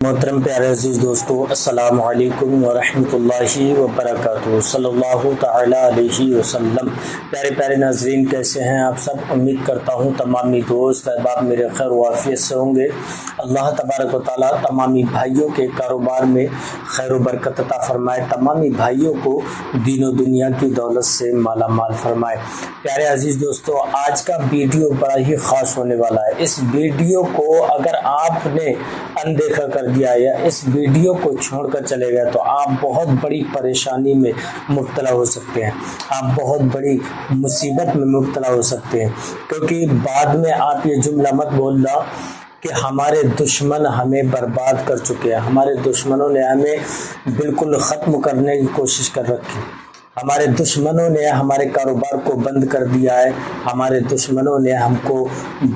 محترم پیارے عزیز دوستو، السلام علیکم ورحمۃ اللہ وبرکاتہ، صلی اللہ تعالی علیہ وسلم۔ پیارے پیارے ناظرین، کیسے ہیں آپ سب؟ امید کرتا ہوں تمامی دوست احباب میرے خیر و عافیت سے ہوں گے۔ اللہ تبارک و تعالیٰ تمامی بھائیوں کے کاروبار میں خیر و برکت عطا فرمائے، تمامی بھائیوں کو دین و دنیا کی دولت سے مالا مال فرمائے۔ پیارے عزیز دوستو، آج کا ویڈیو بڑا ہی خاص ہونے والا ہے۔ اس ویڈیو کو اگر آپ نے اندیکھا کر دیا یا اس ویڈیو کو چھوڑ کر چلے گئے تو آپ بہت بڑی پریشانی میں مبتلا ہو سکتے ہیں، آپ بہت بڑی مصیبت میں مبتلا ہو سکتے ہیں، کیونکہ بعد میں آپ یہ جملہ مت بولنا کہ ہمارے دشمن ہمیں برباد کر چکے ہیں، ہمارے دشمنوں نے ہمیں بالکل ختم کرنے کی کوشش کر رکھی، ہمارے دشمنوں نے ہمارے کاروبار کو بند کر دیا ہے، ہمارے دشمنوں نے ہم کو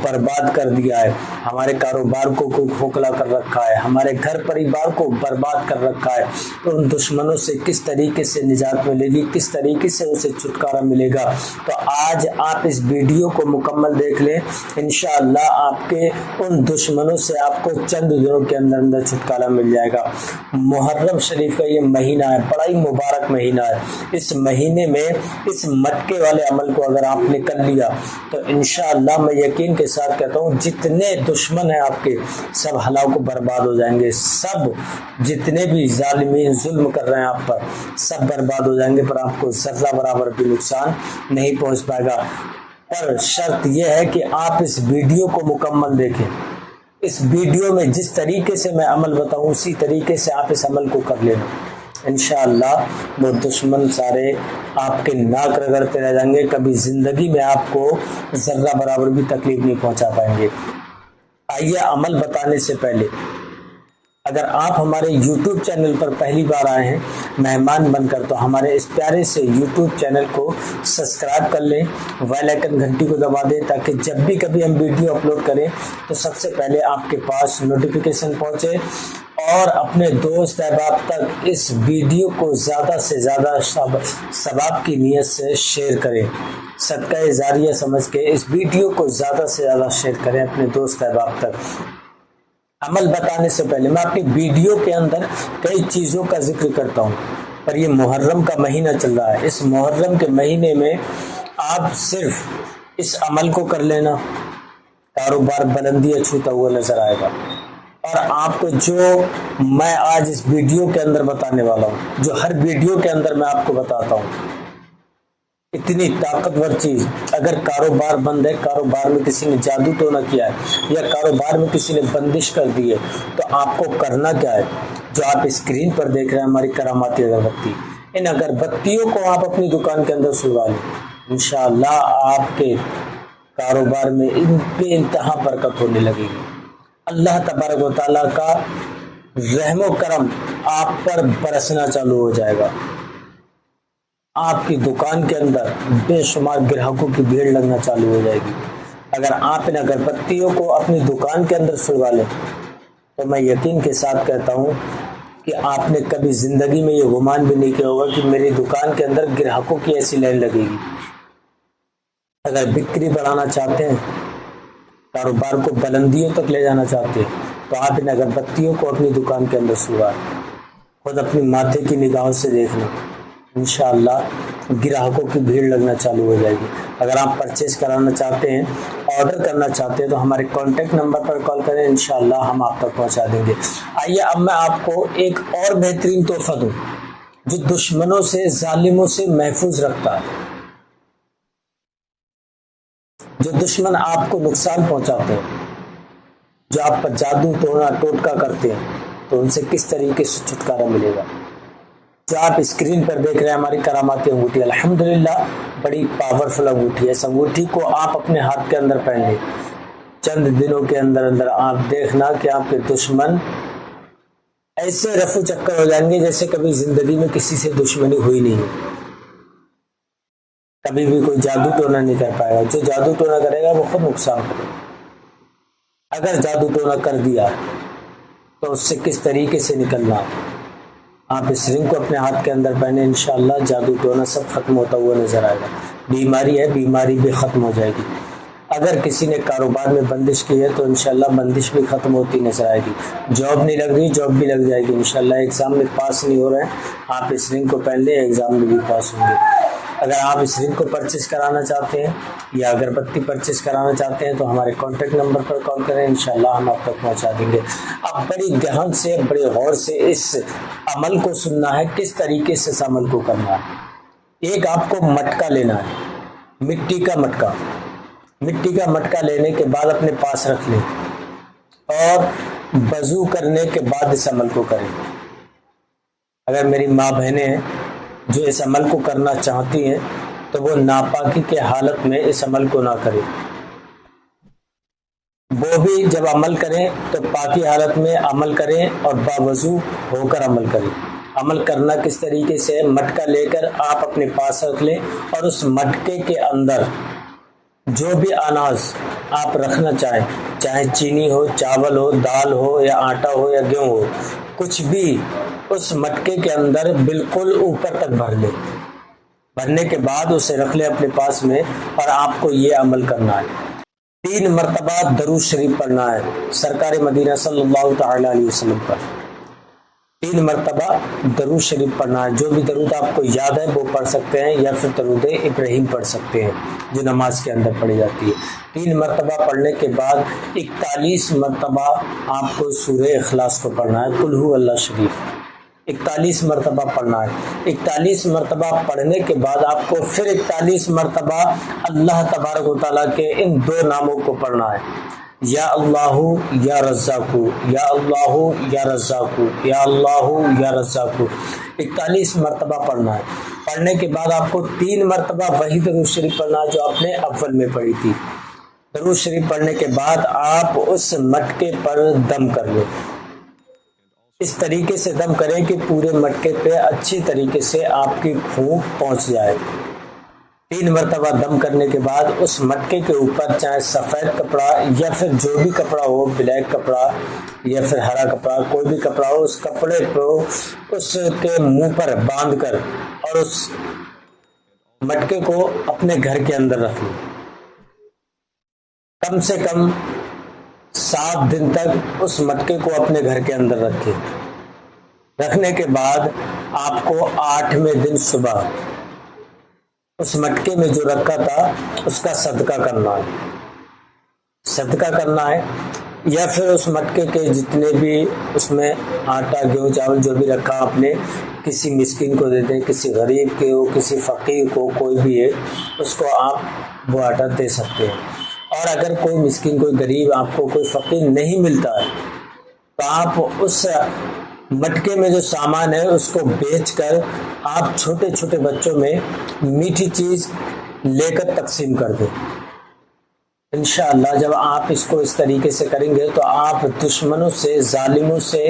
برباد کر دیا ہے، ہمارے کاروبار کو کھوکھلا کر رکھا ہے، ہمارے گھر پریوار کو برباد کر رکھا ہے۔ تو ان دشمنوں سے کس طریقے سے نجات ملے گی، کس طریقے سے اسے چھٹکارا ملے گا؟ تو آج آپ اس ویڈیو کو مکمل دیکھ لیں، انشاءاللہ آپ کے ان دشمنوں سے آپ کو چند دنوں کے اندر اندر چھٹکارا مل جائے گا۔ محرم شریف کا یہ مہینہ ہے، بڑا ہی مبارک مہینہ ہے۔ اس مہینے میں اس مٹکے والے عمل کو اگر آپ نے کر لیا تو انشاءاللہ میں یقین کے ساتھ کہتا ہوں جتنے دشمن ہیں آپ کے سب ہلاک و برباد ہو جائیں گے، سب جتنے بھی ظالمین ظلم کر رہے ہیں آپ پر سب برباد ہو جائیں گے، پر آپ کو ذرہ برابر بھی نقصان نہیں پہنچ پائے گا۔ پر شرط یہ ہے کہ آپ اس ویڈیو کو مکمل دیکھیں، اس ویڈیو میں جس طریقے سے میں عمل بتاؤں اسی طریقے سے آپ اس عمل کو کر لینا، انشاءاللہ وہ دشمن سارے آپ کے ناک رگڑتے رہ جائیں گے، کبھی زندگی میں آپ کو ذرہ برابر بھی تکلیف نہیں پہنچا پائیں گے۔ آئیے عمل بتانے سے پہلے اگر آپ ہمارے یوٹیوب چینل پر پہلی بار آئے ہیں مہمان بن کر تو ہمارے اس پیارے سے یوٹیوب چینل کو سبسکرائب کر لیں، بیل آئیکن گھنٹی کو دبا دیں تاکہ جب بھی کبھی ہم ویڈیو اپلوڈ کریں تو سب سے پہلے آپ کے پاس نوٹیفیکیشن پہنچے، اور اپنے دوست احباب تک اس ویڈیو کو زیادہ سے زیادہ ثواب کی نیت سے شیئر کریں، صدقہ جاریہ سمجھ کے اس ویڈیو کو زیادہ سے زیادہ شیئر کریں اپنے دوست احباب تک۔ عمل بتانے سے پہلے میں اپنی ویڈیو کے اندر کئی چیزوں کا ذکر کرتا ہوں، پر یہ محرم کا مہینہ چل رہا ہے، اس محرم کے مہینے میں آپ صرف اس عمل کو کر لینا، کاروبار بلندیاں چھوتا ہوا نظر آئے گا، اور آپ کو جو میں آج اس ویڈیو کے اندر بتانے والا ہوں، جو ہر ویڈیو کے اندر میں آپ کو بتاتا ہوں، اتنی طاقتور چیز، اگر کاروبار بند ہے، کاروبار میں کسی نے جادو ٹونا کیا ہے یا کاروبار میں کسی نے بندش کر دی ہے، تو آپ کو کرنا کیا ہے؟ جو آپ اسکرین پر دیکھ رہے ہیں ہماری کراماتی اگربتی، ان اگربتیوں کو آپ اپنی دکان کے اندر سلوا لیں، انشاءاللہ آپ کے کاروبار میں ان بے انتہا برکت ہونے لگے گی۔ اللہ تبارک و تعالیٰ کا رحم و کرم آپ پر برسنا چالو ہو جائے گا، آپ کی دکان کے اندر بے شمار گراہکوں کی بھیڑ لگنا چالو ہو جائے گی۔ اگر آپ ان اگربتیوں کو اپنی دکان کے اندر سلوا لیں تو میں یقین کے ساتھ کہتا ہوں کہ آپ نے کبھی زندگی میں یہ گمان بھی نہیں کیا ہوگا کہ میری دکان کے اندر گراہکوں کی ایسی لائن لگے گی۔ اگر بکری بڑھانا چاہتے ہیں، کاروبار کو بلندیوں تک لے جانا چاہتے ہیں، تو آپ ان اگربتیوں کو اپنی دکان کے اندر سلوائیں، خود اپنی ماتھے کی نگاہوں سے دیکھنا، انشاءاللہ گراہکوں کی بھیڑ لگنا چالو ہو جائے گی۔ اگر آپ پرچیز کرانا چاہتے ہیں، آرڈر کرنا چاہتے ہیں، تو ہمارے کانٹیکٹ نمبر پر کال کریں، انشاءاللہ ہم آپ تک پہنچا دیں گے۔ آئیے اب میں آپ کو ایک اور بہترین تحفہ دوں جو دشمنوں سے، ظالموں سے محفوظ رکھتا ہے، جو دشمن آپ کو نقصان پہنچاتے ہیں، جو آپ پر جادو ٹونا ٹوٹکا کرتے ہیں، تو ان سے کس طریقے سے چھٹکارا ملے گا؟ جو آپ اسکرین پر دیکھ رہے ہیں ہماری کراماتی انگوٹھی، الحمدللہ بڑی پاورفل انگوٹھی ہے۔ اس انگوٹھی کو آپ اپنے ہاتھ کے اندر پہن لیں، چند دنوں کے اندر اندر آپ دیکھنا کہ آپ کے دشمن ایسے رفو چکر ہو جائیں گے جیسے کبھی زندگی میں کسی سے دشمنی ہوئی نہیں ہے، کبھی بھی کوئی جادو ٹونا نہیں کر پائے گا۔ جو جادو ٹونا کرے گا وہ خود نقصان کرے گا۔ اگر جادو ٹونا کر دیا تو اس سے کس طریقے سے نکلنا، آپ اس رنگ کو اپنے ہاتھ کے اندر پہنے، انشاءاللہ جادو ٹونا سب ختم ہوتا ہوا نظر آئے گا۔ بیماری ہے، بیماری بھی ختم ہو جائے گی۔ اگر کسی نے کاروبار میں بندش کی ہے تو انشاءاللہ بندش بھی ختم ہوتی نظر آئے گی. جاب نہیں لگ رہی، جاب بھی لگ جائے گی انشاءاللہ. ایگزام میں پاس نہیں ہو رہے ہیں، آپ اس رنگ کو پہن لیں، ایگزام میں بھی پاس ہوں گے. اگر آپ اس رنگ کو پرچیز کرانا چاہتے ہیں یا اگربتی پرچیز کرانا چاہتے ہیں تو ہمارے کانٹیکٹ نمبر پر کال کریں، انشاءاللہ ہم آپ تک پہنچا دیں گے. اب بڑی دھیان سے، بڑے غور سے اس عمل کو سننا ہے، کس طریقے سے اس عمل کو کرنا ہے. ایک آپ کو مٹکا لینا ہے، مٹی کا مٹکا. مٹی کا مٹکا لینے کے بعد اپنے پاس رکھ لیں اور وضو کرنے کے بعد اس عمل کو کریں. اگر میری ماں بہنیں ہیں جو اس عمل کو کرنا چاہتی ہیں تو وہ ناپاکی کے حالت میں اس عمل کو نہ کریں. وہ بھی جب عمل کریں تو پاکی حالت میں عمل کریں اور باوضو ہو کر عمل کریں. عمل کرنا کس طریقے سے؟ مٹکا لے کر آپ اپنے پاس رکھ لیں اور اس مٹکے کے اندر جو بھی اناج آپ رکھنا چاہیں، چاہے چینی ہو، چاول ہو، دال ہو یا آٹا ہو یا گیہوں ہو، کچھ بھی اس مٹکے کے اندر بالکل اوپر تک بھر لیں. بھرنے کے بعد اسے رکھ لیں اپنے پاس میں اور آپ کو یہ عمل کرنا ہے. 3 مرتبہ درود شریف پڑھنا ہے سرکار مدینہ صلی اللہ تعالی علیہ وسلم پر. 3 مرتبہ درود شریف پڑھنا ہے. جو بھی درود آپ کو یاد ہے وہ پڑھ سکتے ہیں یا پھر درود ابراہیم پڑھ سکتے ہیں جو نماز کے اندر پڑھی جاتی ہے. 3 مرتبہ پڑھنے کے بعد 41 مرتبہ آپ کو سورہ اخلاص کو پڑھنا ہے، قل هو اللہ شریف 41 مرتبہ پڑھنا ہے. 41 مرتبہ پڑھنے کے بعد آپ کو پھر 41 مرتبہ اللہ تبارک و تعالیٰ کے ان 2 ناموں کو پڑھنا ہے، یا اللہ یا رزاق، یا اللہ یا رزاق، یا اللہ یا رزاق. 41 مرتبہ پڑھنا ہے. پڑھنے کے بعد آپ کو 3 مرتبہ وہی درود شریف پڑھنا ہے جو آپ نے اول میں پڑھی تھی. درود شریف پڑھنے کے بعد آپ اس مٹکے پر دم کر لیں. اس طریقے سے دم کریں کہ پورے مٹکے پہ اچھی طریقے سے آپ کی پھونک پہنچ جائے. 3 مرتبہ دم کرنے کے بعد اس مٹکے کے اوپر چاہے سفید کپڑا یا پھر جو بھی کپڑا ہو، بلیک کپڑا یا پھر ہرا کپڑا، کوئی بھی کپڑا ہو، اس کپڑے کو اس کے منہ پر باندھ کر اور اس مٹکے کو اپنے گھر کے اندر رکھ لیں. کم سے کم 7 دن تک اس مٹکے کو اپنے گھر کے اندر رکھیں. رکھنے کے بعد آپ کو 8ویں دن صبح اس مٹکے میں جو رکھا تھا اس کا صدقہ کرنا ہے. صدقہ کرنا ہے یا پھر اس مٹکے کے جتنے بھی اس میں آٹا، گیہوں، چاول جو بھی رکھا آپ نے کسی مسکین کو دے دیں، کسی غریب کے ہو، کسی فقیر کو، کوئی بھی ہے اس کو آپ وہ آٹا دے سکتے ہیں. اور اگر کوئی مسکین، کوئی غریب، آپ کو کوئی فقیر نہیں ملتا ہے تو آپ اس مٹکے میں جو سامان ہے اس کو بیچ کر آپ چھوٹے چھوٹے بچوں میں میٹھی چیز لے کر تقسیم کر دیں. انشاءاللہ جب آپ اس کو اس طریقے سے کریں گے تو آپ دشمنوں سے، ظالموں سے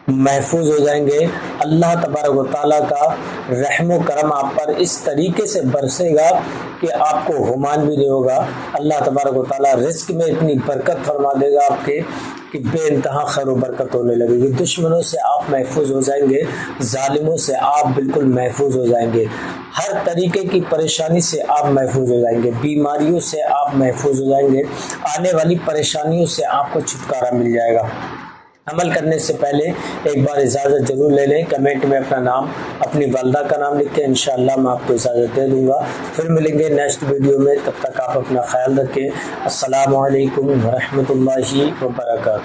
محفوظ ہو جائیں گے. اللہ تبارک و تعالیٰ کا رحم و کرم آپ پر اس طریقے سے برسے گا کہ آپ کو گمان بھی نہیں ہوگا. اللہ تبارک و تعالیٰ رزق میں اتنی برکت فرما دے گا آپ کے کہ بے انتہا خیر و برکت ہونے لگے گی. دشمنوں سے آپ محفوظ ہو جائیں گے، ظالموں سے آپ بالکل محفوظ ہو جائیں گے، ہر طریقے کی پریشانی سے آپ محفوظ ہو جائیں گے، بیماریوں سے آپ محفوظ ہو جائیں گے، آنے والی پریشانیوں سے آپ کو چھٹکارا مل جائے گا. عمل کرنے سے پہلے ایک بار اجازت ضرور لے لیں. کمنٹ میں اپنا نام، اپنی والدہ کا نام لکھ کے انشاءاللہ میں آپ کو اجازت دے دوں گا. پھر ملیں گے نیکسٹ ویڈیو میں. تب تک آپ اپنا خیال رکھیں. السلام علیکم ورحمۃ اللہ وبرکاتہ.